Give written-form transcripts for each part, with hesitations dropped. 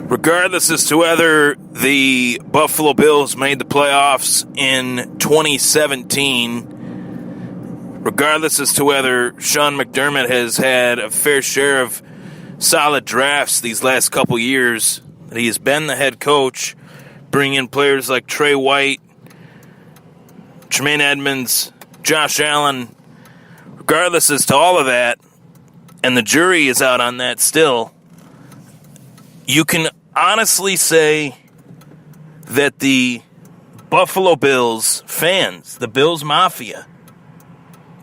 Regardless as to whether the Buffalo Bills made the playoffs in 2017, regardless as to whether Sean McDermott has had a fair share of solid drafts these last couple years, that he has been the head coach, bringing in players like Trey White, Tremaine Edmonds, Josh Allen, regardless as to all of that, and the jury is out on that still, you can honestly say that the Buffalo Bills fans, the Bills Mafia,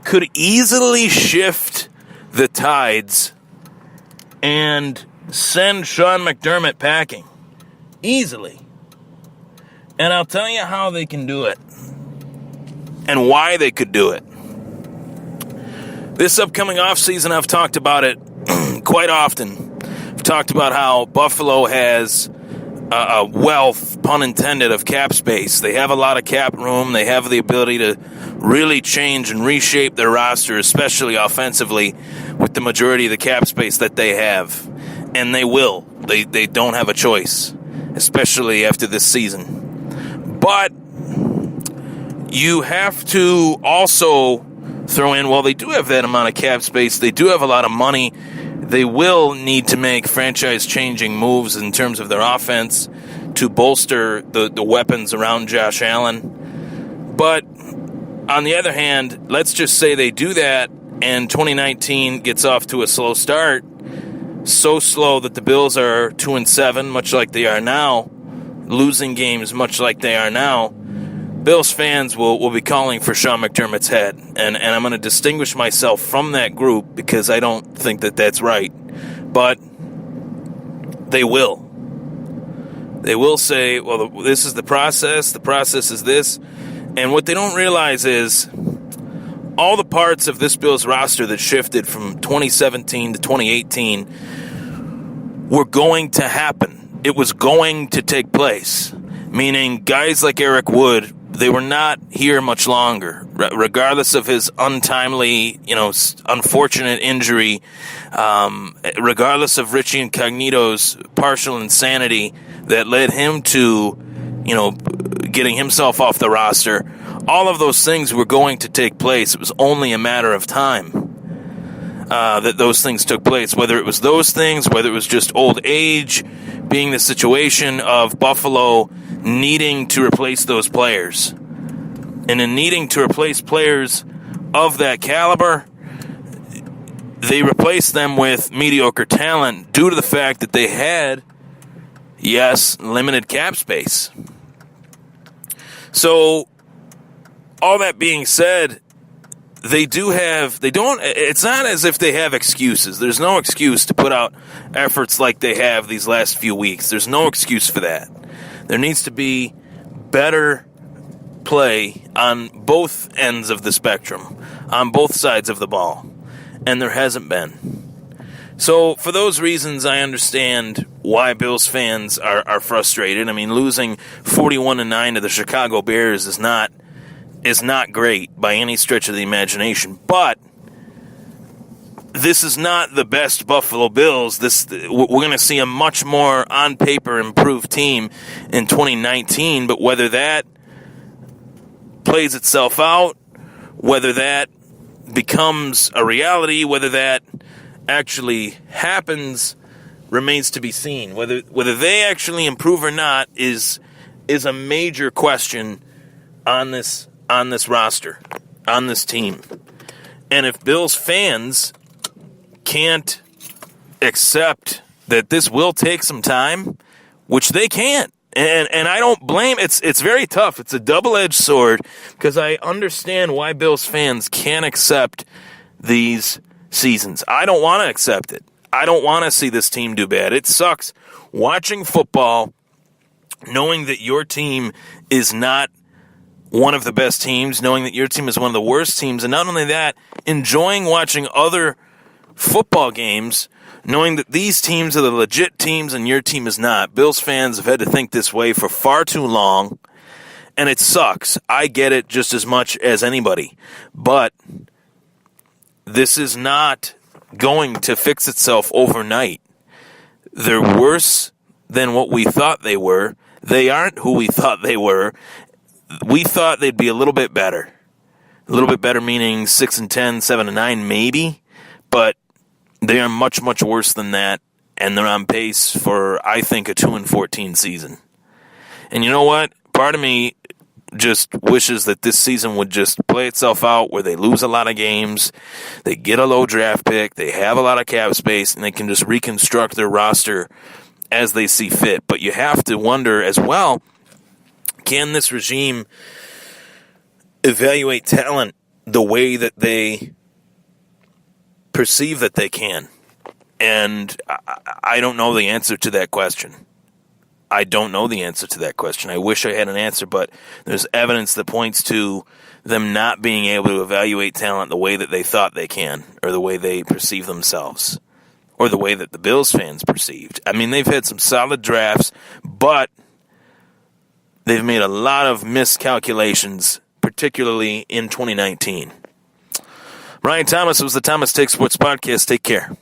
could easily shift the tides and send Sean McDermott packing. Easily. And I'll tell you how they can do it and why they could do it. This upcoming offseason, I've talked about it quite often. I've talked about how Buffalo has a wealth, pun intended, of cap space. They have a lot of cap room. They have the ability to really change and reshape their roster, especially offensively, with the majority of the cap space that they have. And they will. They don't have a choice, especially after this season. But you have to also throw in, well, they do have that amount of cap space. They do have a lot of money. They will need to make franchise-changing moves in terms of their offense to bolster the weapons around Josh Allen. But on the other hand, let's just say they do that and 2019 gets off to a slow start, so slow that the Bills are 2-7, much like they are now, losing games much like they are now. Bills fans will be calling for Sean McDermott's head, and I'm going to distinguish myself from that group because I don't think that that's right. But they will. They will say, well, this is the process is this. And what they don't realize is all the parts of this Bills roster that shifted from 2017 to 2018 were going to happen. It was going to take place, meaning guys like Eric Wood, they were not here much longer, regardless of his untimely, unfortunate injury, regardless of Richie Incognito's partial insanity that led him to, getting himself off the roster. All of those things were going to take place. It was only a matter of time that those things took place, whether it was those things, whether it was just old age being the situation of Buffalo needing to replace those players. And in needing to replace players of that caliber, they replaced them with mediocre talent due to the fact that they had, yes, limited cap space. So, all that being said, it's not as if they have excuses. There's no excuse to put out efforts like they have these last few weeks. There's no excuse for that. There needs to be better play on both ends of the spectrum, on both sides of the ball, and there hasn't been. So for those reasons, I understand why Bills fans are frustrated. I mean, losing 41-9 to the Chicago Bears is not great by any stretch of the imagination, but this is not the best Buffalo Bills. We're going to see a much more on paper improved team in 2019, but whether that plays itself out, whether that becomes a reality, whether that actually happens, remains to be seen. Whether they actually improve or not is a major question on this roster, on this team. And if Bills fans can't accept that this will take some time, which they can't, and I don't blame, it's very tough. It's a double-edged sword because I understand why Bills fans can't accept these seasons. I don't want to accept it. I don't want to see this team do bad. It sucks watching football knowing that your team is not one of the best teams, knowing that your team is one of the worst teams, and not only that, enjoying watching other football games, knowing that these teams are the legit teams and your team is not. Bills fans have had to think this way for far too long, and it sucks. I get it just as much as anybody, but this is not going to fix itself overnight. They're worse than what we thought they were. They aren't who we thought they were. We thought they'd be a little bit better. A little bit better meaning 6-10, 7-9 maybe, but they are much, much worse than that, and they're on pace for, I think, a 2-14 season. And you know what? Part of me just wishes that this season would just play itself out where they lose a lot of games, they get a low draft pick, they have a lot of cap space, and they can just reconstruct their roster as they see fit. But you have to wonder as well, can this regime evaluate talent the way that they perceive that they can? And I don't know the answer to that question. I don't know the answer to that question. I wish I had an answer, but there's evidence that points to them not being able to evaluate talent the way that they thought they can, or the way they perceive themselves, or the way that the Bills fans perceived. I mean, they've had some solid drafts, but they've made a lot of miscalculations, particularly in 2019. Ryan Thomas was the Thomas Take Sports Podcast. Take care.